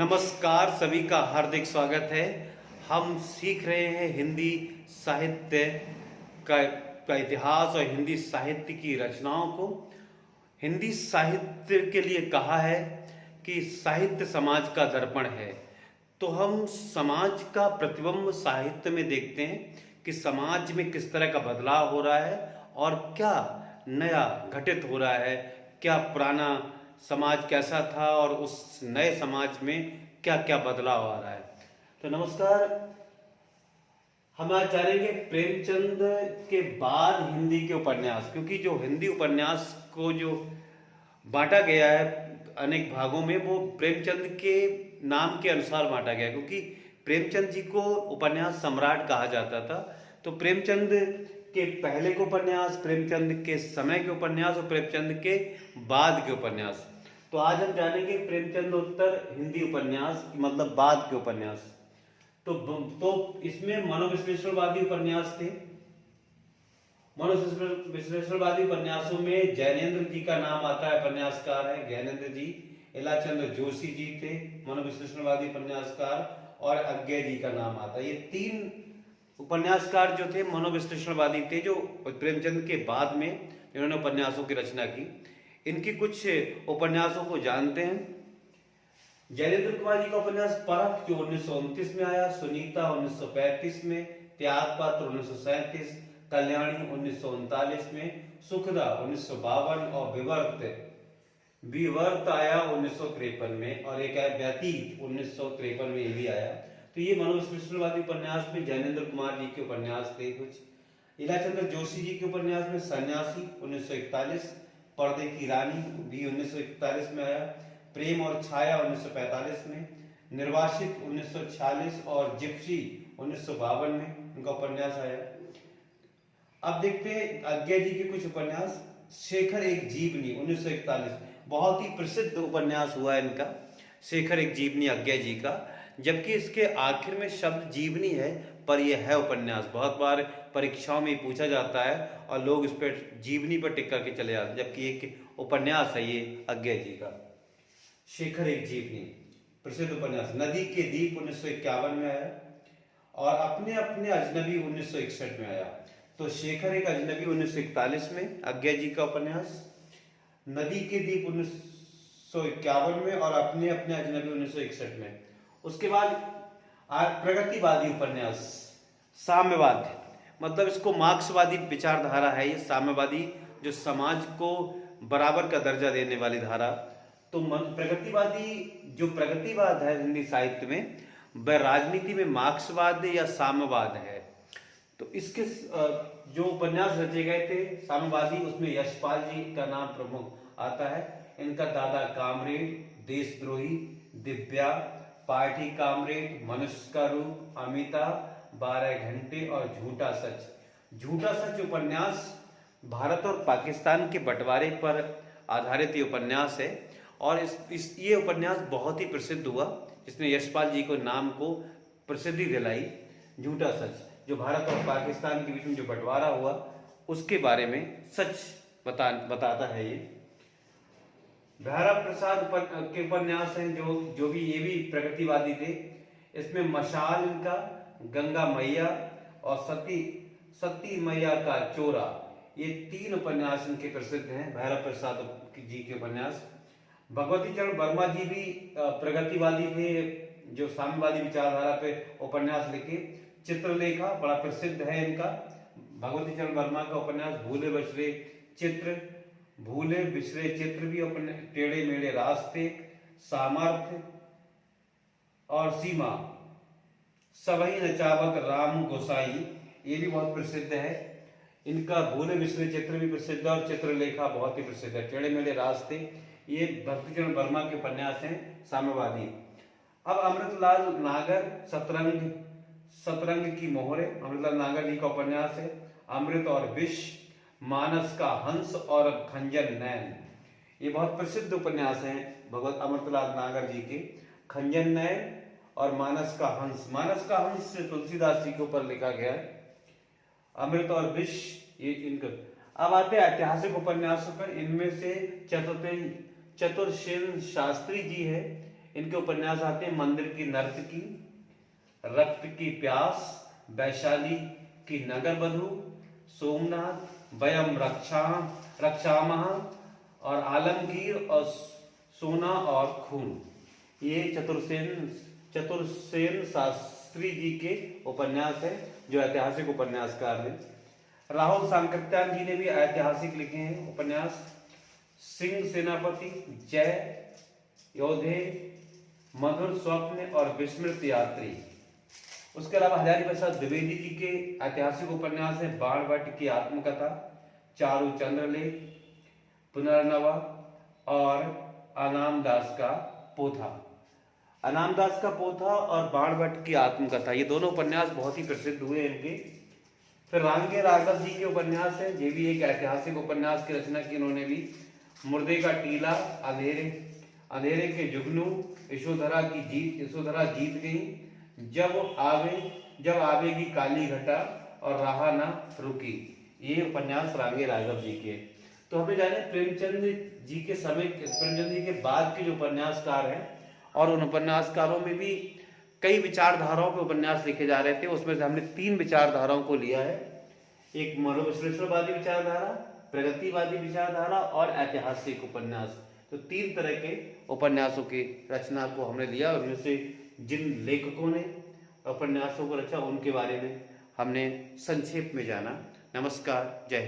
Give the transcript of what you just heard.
नमस्कार, सभी का हार्दिक स्वागत है। हम सीख रहे हैं हिंदी साहित्य का इतिहास और हिंदी साहित्य की रचनाओं को। हिंदी साहित्य के लिए कहा है कि साहित्य समाज का दर्पण है। तो हम समाज का प्रतिबिंब साहित्य में देखते हैं कि समाज में किस तरह का बदलाव हो रहा है और क्या नया घटित हो रहा है, क्या पुराना समाज कैसा था और उस नए समाज में क्या क्या बदलाव आ रहा है। तो नमस्कार, हम आज जानेंगे प्रेमचंद के बाद हिंदी के उपन्यास, क्योंकि जो हिंदी उपन्यास को जो बांटा गया है अनेक भागों में, वो प्रेमचंद के नाम के अनुसार बांटा गया, क्योंकि प्रेमचंद जी को उपन्यास सम्राट कहा जाता था। तो प्रेमचंद के पहले के उपन्यास, प्रेमचंद के समय के उपन्यास और प्रेमचंद के बाद के उपन्यास। तो आज हम जानेंगे प्रेमचंद उत्तर हिंदी उपन्यास, मतलब बाद के उपन्यास। तो इसमें मनोविश्लेषणवादी उपन्यास थे। मनोविश्लेषणवादी उपन्यासों में जैनेन्द्र जी का नाम आता है, उपन्यासकार है ज्ञानेन्द्र जी। इलाचंद्र जोशी जी थे मनोविश्लेषणवादी उपन्यासकार, और अज्ञे जी का नाम आता है। ये तीन उपन्यासकार जो थे मनोविश्लेषणवादी थे, जो प्रेमचंद के बाद में इन्होंने उपन्यासों की रचना की। इनकी कुछ उपन्यासों को जानते हैं। जैनेन्द्र कुमार जी का उपन्यास परख जो 1929 में आया, सुनीता 1935 में, त्यागपत्र 1937, कल्याणी 1939 में, सुखदा 1952 और विवर्त आया 1953 में, और एक है व्यतीत 1953 में, ये भी आया। तो ये मनोविश्लेषणवादी उपन्यास में जैनेन्द्र कुमार जी के उपन्यास थे कुछ। इलाचंद्र जोशी जी के उपन्यास में सन्यासी 1941, पर्दे की रानी भी 1941 में आया, प्रेम और छाया 1945 में, निर्वासित 1946 और जिप्सी 1952 में उनका उपन्यास आया। अब देखते हैं अज्ञे जी के कुछ उपन्यास। शेखर एक जीवनी 1941, बहुत ही प्रसिद्ध उपन्यास हुआ है इनका, शेखर एक जीवनी अज्ञे जी का। जबकि इसके आखिर में शब्द जीवनी है, पर यह है उपन्यास। बहुत बार परीक्षाओं में पूछा जाता है और लोग इस पर जीवनी पर टिक करके चले जाते हैं, जबकि एक उपन्यास है ये अज्ञे जी का। शेखर एक जीवनी प्रसिद्ध उपन्यास। नदी के दीप 1951 में आया, और अपने अपने अजनबी 1961 में आया। तो शेखर एक अजनबी 1941 में अज्ञे जी का उपन्यास, नदी के दीप 1951 में और अपने अपने अजनबी 1961 में। उसके बाद प्रगतिवादी उपन्यास, साम्यवाद, मतलब इसको मार्क्सवादी विचारधारा है ये, साम्यवादी, जो समाज को बराबर का दर्जा देने वाली धारा। तो प्रगतिवादी जो प्रगतिवाद है हिंदी साहित्य में, वह राजनीति में मार्क्सवाद या साम्यवाद है। तो इसके जो उपन्यास रचे गए थे साम्यवादी, उसमें यशपाल जी का नाम प्रमुख आता है। इनका दादा कामरेड, देशद्रोही, दिव्या, पार्टी कामरेड, मनुष्य का रूप, अमिता, 12 घंटे और झूठा सच। झूठा सच उपन्यास भारत और पाकिस्तान के बंटवारे पर आधारित ये उपन्यास है, और ये उपन्यास बहुत ही प्रसिद्ध हुआ, जिसने यशपाल जी को नाम को प्रसिद्धि दिलाई। झूठा सच, जो भारत और पाकिस्तान के बीच में जो बंटवारा हुआ उसके बारे में सच बताता है ये। भैरव प्रसाद के उपन्यास हैं जो भी ये भी प्रगतिवादी थे। इसमें मशाल इनका, गंगा मैया और सती मैया का चोरा, ये तीन उपन्यास इनके प्रसिद्ध हैं, भैरव प्रसाद जी के उपन्यास। भगवती चरण वर्मा जी भी प्रगतिवादी थे, जो साम्यवादी विचारधारा पे उपन्यास लिखे। चित्रलेखा बड़ा प्रसिद्ध है इनका, भगवती चरण वर्मा का उपन्यास। भूले बिसरे चित्र भी अपने, टेढ़े मेढ़े रास्ते, सामर्थ्य और सीमा, सबही नचावत राम गोसाई, ये भी बहुत प्रसिद्ध है इनका। भूले बिसरे चित्र भी प्रसिद्ध है और चित्रलेखा बहुत ही प्रसिद्ध है। टेढ़े मेढ़े रास्ते, ये भक्तिचरण वर्मा के उपन्यास हैं साम्यवादी। अब अमृतलाल नागर, सतरंग की मोहरे, अमृतलाल नागर जी का उपन्यास है। अमृत और विष, मानस का हंस और खंजर नैन, ये बहुत प्रसिद्ध उपन्यास हैं अमृतलाल नागर जी के। खंजर नैन और मानस का हंस, मानस का हंस तुलसीदास जी के ऊपर लिखा गया है। अमृत और विष, ये इनका। अब आते हैं ऐतिहासिक उपन्यासों पर। इनमें से चतुर्सेन शास्त्री जी है, इनके उपन्यास आते हैं मंदिर की नर्तकी, रक्त की प्यास, वैशाली की नगर बधू, सोमनाथ, वयम रक्षामः और आलमगीर और सोना और खून। ये चतुर्सेन शास्त्री जी के उपन्यास है जो ऐतिहासिक उपन्यासकार हैं। राहुल सांकृत्यायन जी ने भी ऐतिहासिक लिखे हैं उपन्यास। सिंह सेनापति, जय, योधे, मधुर स्वप्न और विस्मृत यात्री। उसके अलावा हजारी प्रसाद द्विवेदी जी के ऐतिहासिक उपन्यास है बाणभट्ट की आत्मकथा, चारू चंद्रलेख, पुनर्नवा और अनामदास का पोथा। अनामदास का पोथा और बाणभट्ट की आत्मकथा, ये दोनों उपन्यास बहुत ही प्रसिद्ध हुए इनके। फिर रांगे राघव जी के उपन्यास है, ये भी एक ऐतिहासिक उपन्यास की रचना की इन्होंने भी। मुर्दे का टीला, अंधेरे के जुगनू, यशोधरा जीत गई, जब आवेगी काली घटा और रहा ना रुकी। ये उपन्यास रांगे राघव जी के। तो हमें जाने प्रेमचंद जी के बाद के जो उपन्यासकार हैं, और उन उपन्यासकारों में भी कई विचारधाराओं पे उपन्यास लिखे जा रहे थे। उसमें से हमने 3 विचारधाराओं को लिया है, एक मनोविश्लेषणवादी विचारधारा, प्रगतिवादी विचारधारा और ऐतिहासिक उपन्यास। तो 3 तरह के उपन्यासों की रचना को हमने लिया, उनमें से जिन लेखकों ने उपन्यासों को रचा उनके बारे में हमने संक्षेप में जाना। नमस्कार, जय हिंद।